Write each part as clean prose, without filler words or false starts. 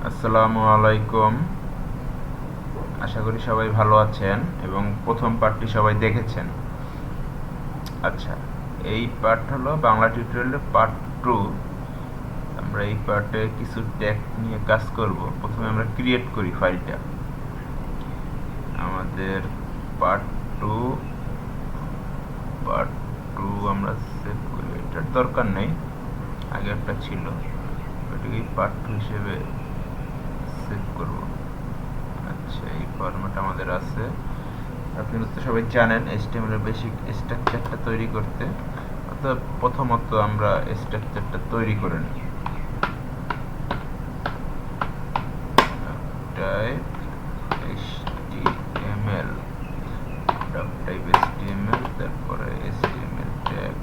আসসালামু আলাইকুম। আশা করি সবাই ভালো আছেন এবং প্রথম পার্টটি সবাই দেখেছেন। আচ্ছা, এই পার্ট হলো বাংলা টিউটোরিয়ালের পার্ট 2। আমরা এই পার্টে কিছু ট্যাগ নিয়ে কাজ করব। প্রথমে আমরা ক্রিয়েট করি ফাইলটা। আমাদের পার্ট 2 আমরা সেভ করি। এটার দরকার নেই, আগে একটা ছিল, এটাকে পার্ট 2 হিসেবে সেভ করব। আচ্ছা, এই ফরম্যাট আমাদের আছে। আপনারা তো সবাই জানেন HTML এর বেসিক স্ট্রাকচারটা তৈরি করতে। অর্থাৎ প্রথমত আমরা স্ট্রাকচারটা তৈরি করে নিই। টাইপ HTML, টাইপ HTML, তারপরে HTML ট্যাগ,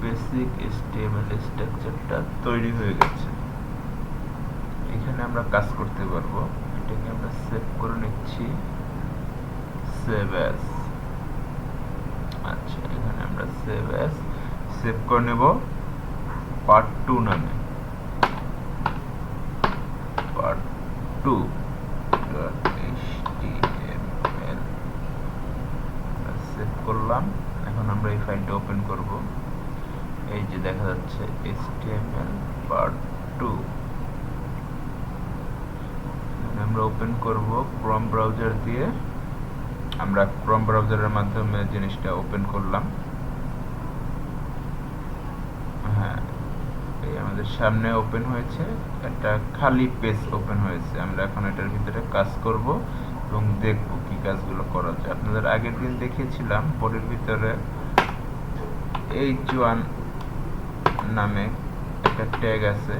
বেসিক HTML স্ট্রাকচারটা তৈরি হয়ে গেছে। এখানে আমরা কাজ করতে পারবো। এটাকে আমরা সেভ করে নিচ্ছি, সেভ অ্যাজ। আচ্ছা, এখানে আমরা সেভ করে নেব পার্ট 2 নামে। পার্ট 2 HTML সেভ করলাম। এখন আমরা এই ফাইলটা ওপেন করব। এই যে দেখা যাচ্ছে HTML পার্ট 2। আমরা ওপেন করব ক্রোম ব্রাউজার দিয়ে। আমরা ক্রোম ব্রাউজারের মাধ্যমে জিনিসটা ওপেন করলাম। হ্যাঁ, এই আমাদের সামনে ওপেন হয়েছে, একটা খালি পেজ ওপেন হয়েছে। আমরা এখন এটার ভিতরে কাজ করব এবং দেখব কি কাজগুলো করা যায়। আপনাদের আগের দিন দেখিয়েছিলাম বডির ভিতরে H1 নামে একটা ট্যাগ আছে,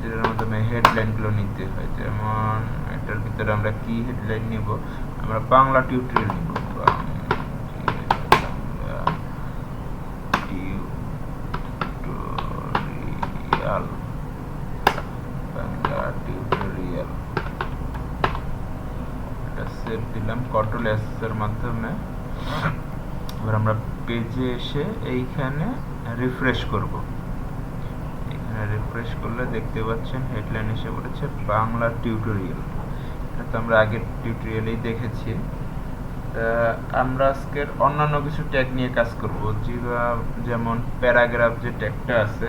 যেটার মাধ্যমে হেডলাইনগুলো নিতে হয়। যেমন এটার ভিতরে আমরা কি হেডলাইন নিব? আমরা বাংলা টিউটোরিয়াল নিব। বাংলা টিউটোরিয়াল এটা সেভ দিলাম কন্ট্রোল এস এর মাধ্যমে। এবার আমরা পেজে এসে এইখানে রিফ্রেশ করব। এখানে রিফ্রেশ করলে দেখতে পাচ্ছেন হেডলাইন এসে পড়েছে বাংলা টিউটোরিয়াল। এটা তো আমরা আগের টিউটোরিয়ালেই দেখেছি। আমরা আজকের অন্যান্য কিছু ট্যাগ নিয়ে কাজ করব, যেমন প্যারাগ্রাফ যে ট্যাগটা আছে।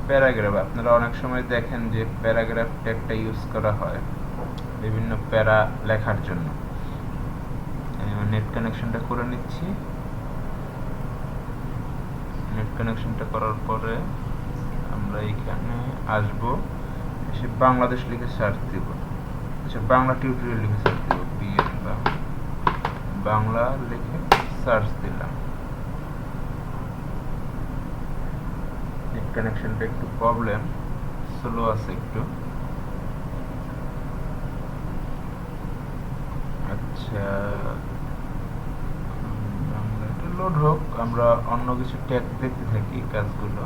প্যারাগ্রাফ আপনারা অনেক সময় দেখেন যে প্যারাগ্রাফ ট্যাগটা ইউজ করা হয় বিভিন্ন প্যারা লেখার জন্য। নেট কানেকশনটা করে নিচ্ছি। নেট কানেকশনটা করার পরে আমরা এখানে আসব, এসে বাংলাদেশ লিখে সার্চ দিব। আচ্ছা, বাংলা টিউটোরিয়াল লিখে সার্চ দিব। বাংলা লিখে সার্চ দিলাম। নেট কানেকশনটা একটু প্রবলেম, স্লো আছে একটু। আচ্ছা, বাংলাটা লোড হোক, আমরা অন্য কিছু ট্যাগ দেখতে থাকি কাজগুলো।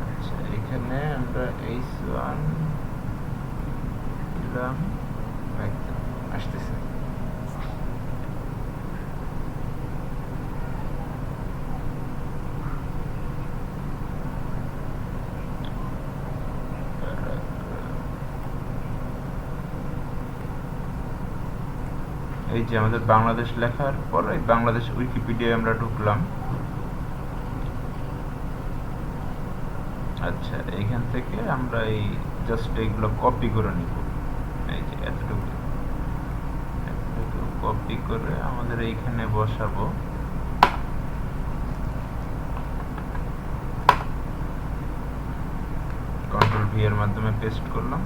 আচ্ছা, এখানে আমরা H1 দিলাম, আসতেছে। এই যে আমাদের বাংলাদেশ লেখার পর এই বাংলাদেশ উইকিপিডিয়ায় আমরা ঢুকলাম। আচ্ছা, এখান থেকে আমরা এই জাস্ট এইগুলো কপি করে নিব। এই যে এতটুকু কপি করে আমাদের এইখানে বসাবো। কন্ট্রোল ভি এর মাধ্যমে পেস্ট করলাম।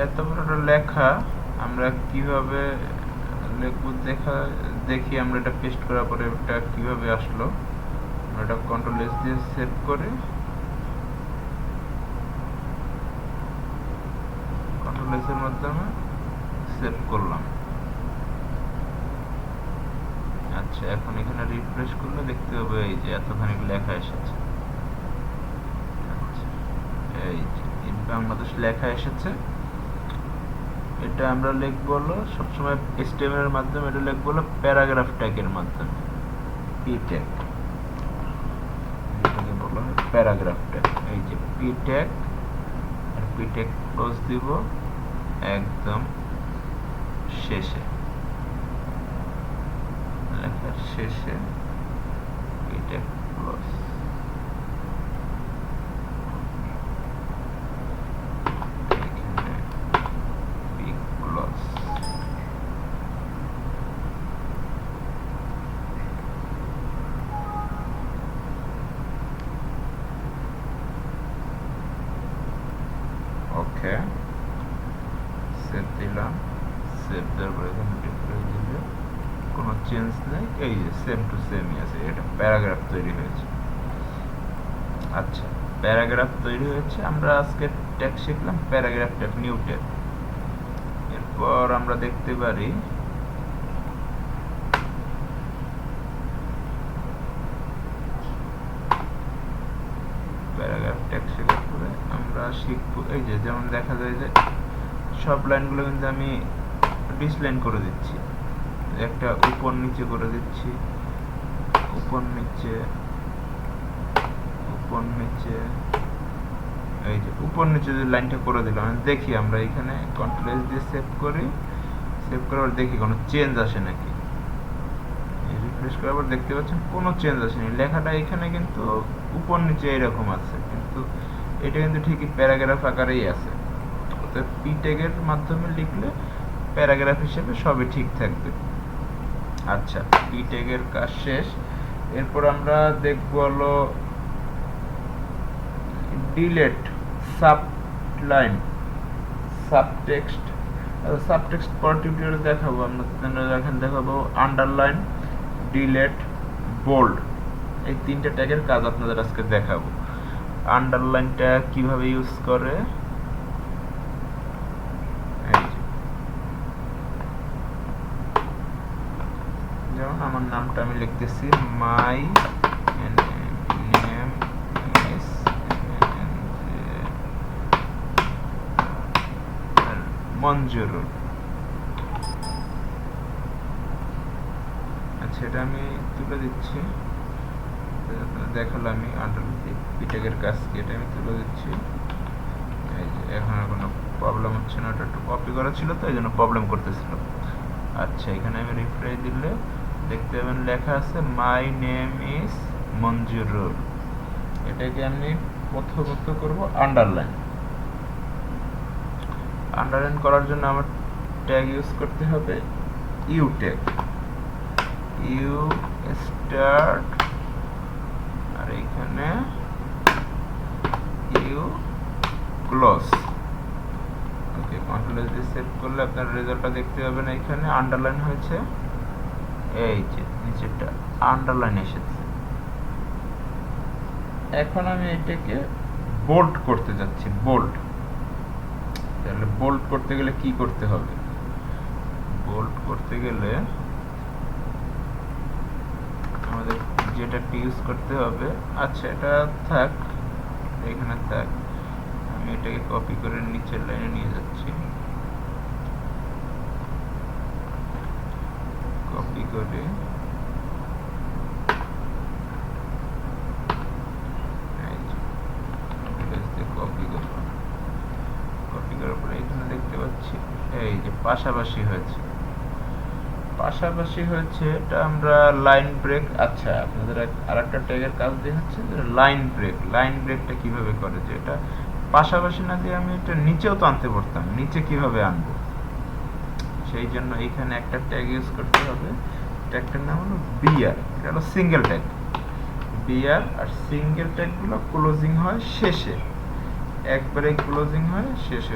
এত বড় লেখা আমরা কিভাবে লিখব দেখি আমরা এটা পেস্ট করার পরে এটা কিভাবে আসলো। আমরা এটা কন্ট্রোল এস দিয়ে সেভ করে কন্ট্রোল এস এর মাধ্যমে সেভ করলাম। আচ্ছা, এখন এখানে রিফ্রেশ করলে দেখতে হবে এই যে এতখানি লেখা এসেছে। আচ্ছা, এই যে বাংলাদেশ লেখা এসেছে। এটা আমরা লিখব হলো সবসময় HTML এর মাধ্যমে, এটা লিখব হলো প্যারাগ্রাফ ট্যাগের মাধ্যমে, পি ট্যাগ, এটাকে বলা হয় প্যারাগ্রাফ ট্যাগ। এই যে পি ট্যাগ, আর পি ট্যাগ ক্লোজ দিব একদম শেষে, লেখার শেষে পি ট্যাগ ক্লোজ। ওকে, সেভ দিলাম। সেভ দেওয়ার পরে এখানে রিফ্রেশ দিলে কোনো চেঞ্জ নেই, এই যে সেম টু সেমই আছে, এটা প্যারাগ্রাফ তৈরি হয়েছে। আচ্ছা, প্যারাগ্রাফ তৈরি হয়েছে। আমরা আজকে ট্যাগ শিখলাম প্যারাগ্রাফ ট্যাগ, নিউ ট্যাগ। এরপর আমরা দেখতে পারি প্যারাগ্রাফ ট্যাগ শেখার পরে আমরা শিখবো এই যে, যেমন দেখা যায় যে সব লাইনগুলো কিন্তু আমি ডিসলাইন করে দিচ্ছি, একটা উপর নিচে করে দিচ্ছি, উপর নিচে উপর নিচে, এই যে উপর নিচে যে লাইনটা করে দিলাম। দেখি আমরা এখানে কন্ট্রোল এস দিয়ে সেভ করি, সেভ করার দেখি কোনো চেঞ্জ আসে নাকি। রিফ্রেশ করার পর দেখতে পাচ্ছেন কোনো চেঞ্জ আসেনি, লেখাটা এখানে কিন্তু উপর নিচে এরকম আছে, কিন্তু এটা কিন্তু ঠিকই প্যারাগ্রাফ আকারেই আছে। অর্থাৎ পি ট্যাগের মাধ্যমে লিখলে প্যারাগ্রাফ হিসেবে সবই ঠিক থাকবে। আচ্ছা, পি ট্যাগের কাজ শেষ। এরপর আমরা দেখব হলো ডিলেট সাবলাইন, সাবটেক্সট। সাবটেক্সট পর টিউটোরিয়ালে দেখাবো আমরা, এখানে দেখাবো আন্ডারলাইন, ডিলেট, বোল্ড, এই তিনটা ট্যাগের কাজ আপনাদের আজকে দেখাবো। আন্ডারলাইনটা কিভাবে ইউজ করে, যেমন আমার নামটা আমি লিখতেছি মাই নেম ইজ মঞ্জুরুল। আচ্ছা, এটা আমি তুলে দিচ্ছি, দেখালাম আমি আন্ডারলাইন পি ট্যাগের কাজ কি, এটা আমি তুলে দিচ্ছি। এই যে এখন আর কোনো প্রবলেম হচ্ছে না, ওটা একটু কপি করা ছিল তো এই জন্য প্রবলেম করতেছিল। আচ্ছা, এখানে আমি রিফ্রেশ দিলে দেখতে পাবেন লেখা আছে মাই নেম ইজ মঞ্জুরুল। এটাকে আমি প্রথমত করব আন্ডারলাইন। আন্ডারলাইন করার জন্য আমার ট্যাগ ইউজ করতে হবে ইউ ট্যাগ, ইউ স্টার্ট, আর এখানে you close. Okay, control S দিয়ে সেভ করলে আপনার রেজাল্টটা দেখতে পাবেন, এখানে আন্ডারলাইন হয়েছে, এই যে নিচেরটা আন্ডারলাইন এসেছে। এখন আমি এটাকে বোল্ড করতে যাচ্ছি, বোল্ড। তাহলে বোল্ড করতে গেলে কি করতে হবে? বোল্ড করতে গেলে আমাদের যেটা ইউজ করতে হবে, আচ্ছা এটা থাক, এখানে থাক, আমি এটাকে কপি করে নিচের লাইনে নিয়ে যাচ্ছি, কপি করে কপি করার পরে এখানে দেখতে পাচ্ছি এই যে পাশাপাশি হয়েছে, পাশাপাশি হয়েছে, এটা আমরা লাইন ব্রেক। আচ্ছা, আপনাদের আরেকটা ট্যাগের কাজ দেখাচ্ছে লাইন ব্রেক। লাইন ব্রেকটা কিভাবে করে, যে এটা পাশাপাশি না দিয়ে আমি এটা নিচেও তো আনতে পারতাম, নিচে কিভাবে আনবো, সেই জন্য এখানে একটা ট্যাগ ইউজ করতে হবে। ট্যাগটার নাম হলো বিআর, এটা হলো সিঙ্গেল ট্যাগ, বিআর। আর সিঙ্গেল ট্যাগগুলো ক্লোজিং হয় শেষে, একবারে ক্লোজিং হয় শেষে।